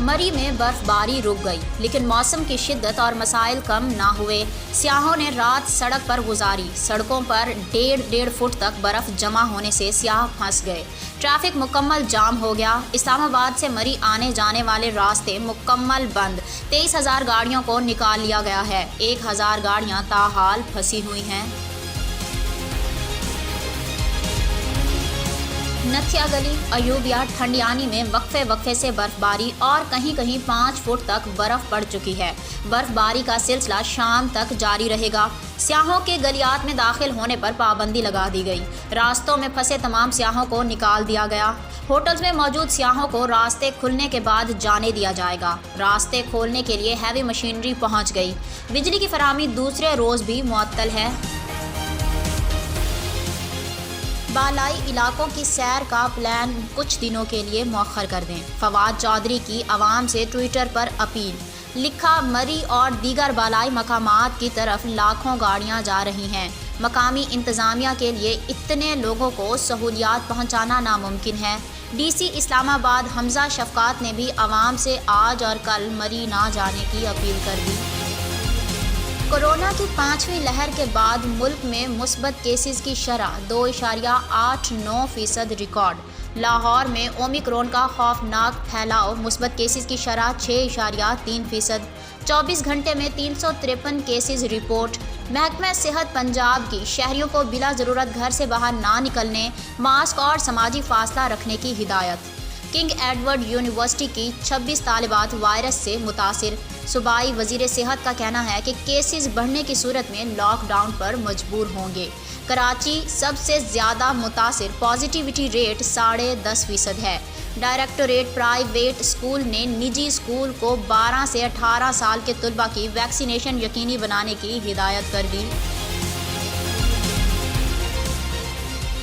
मरी में बर्फबारी रुक गई, लेकिन मौसम की शिद्दत और मसाइल कम ना हुए। सियाहों ने रात सड़क पर गुजारी। सड़कों पर 1.5 फुट तक बर्फ जमा होने से सियाह फंस गए। ट्रैफिक मुकम्मल जाम हो गया। इस्लामाबाद से मरी आने जाने वाले रास्ते मुकम्मल बंद। 23,000 गाड़ियों को निकाल लिया गया है। 1,000 गाड़ियां ताहाल फंसी हुई हैं। नथिया गली, अयूबिया, ठंडियानी में वक्फे से बर्फबारी और कहीं कहीं 5 फुट तक बर्फ पड़ चुकी है। बर्फबारी का सिलसिला शाम तक जारी रहेगा। सियाहों के गलियात में दाखिल होने पर पाबंदी लगा दी गई। रास्तों में फंसे तमाम सियाहों को निकाल दिया गया। होटल्स में मौजूद सियाहों को रास्ते खुलने के बाद जाने दिया जाएगा। रास्ते खोलने के लिए हैवी मशीनरी पहुंच गई। बिजली की फराहमी दूसरे रोज़ भी मुअत्तल है। बालाई इलाकों की सैर का प्लान कुछ दिनों के लिए मौखर कर दें। फवाद चौधरी की आवाम से ट्विटर पर अपील। लिखा, मरी और दीगर बालाई मकामात की तरफ लाखों गाड़ियां जा रही हैं। मकामी इंतज़ामिया के लिए इतने लोगों को सहूलियात पहुंचाना नामुमकिन है। डीसी इस्लामाबाद हमजा शफकात ने भी आवाम से आज और कल मरी ना जाने की अपील कर दी। कोरोना की 5वीं लहर के बाद मुल्क में मुस्बत केसेस की शरह 2.89% रिकॉर्ड। लाहौर में ओमिक्रॉन का खौफनाक फैलाव, मुस्बत केसेस की शरह 6.3%। 24 घंटे में 353 केसेस रिपोर्ट। महकमा सेहत पंजाब की शहरियों को बिला ज़रूरत घर से बाहर ना निकलने, मास्क और समाजी फासला रखने की हिदायत। किंग एडवर्ड यूनिवर्सिटी की 26 तालिबात वायरस से मुतासिर। सूबाई वजीर सेहत का कहना है कि केसेस बढ़ने की सूरत में लॉकडाउन पर मजबूर होंगे। कराची सबसे ज़्यादा मुतासिर, पॉजिटिविटी रेट 10.5% है। डायरेक्टोरेट प्राइवेट स्कूल ने निजी स्कूल को 12 से 18 साल के तलबा की वैक्सीनेशन यकीनी बनाने की हिदायत कर दी।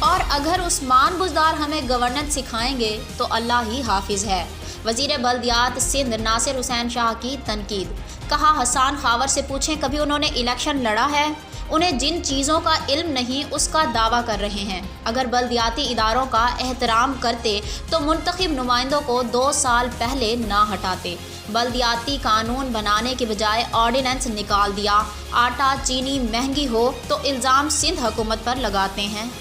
और अगर उस्मान बुज़दार हमें गवर्नेंस सिखाएंगे तो अल्लाह ही हाफिज़ है। वज़ीर बल्दियात सिंध नासिर हुसैन शाह की तनकीद। कहा, हसन खावर से पूछें कभी उन्होंने इलेक्शन लड़ा है। उन्हें जिन चीज़ों का इल्म नहीं उसका दावा कर रहे हैं। अगर बल्दियाती इदारों का एहतराम करते तो मुंतखब नुमाइंदों को 2 साल पहले ना हटाते। बल्दियाती कानून बनाने के बजाय ऑर्डिनेंस निकाल दिया। आटा चीनी महंगी हो तो इल्ज़ाम सिंध हुकूमत पर लगाते हैं।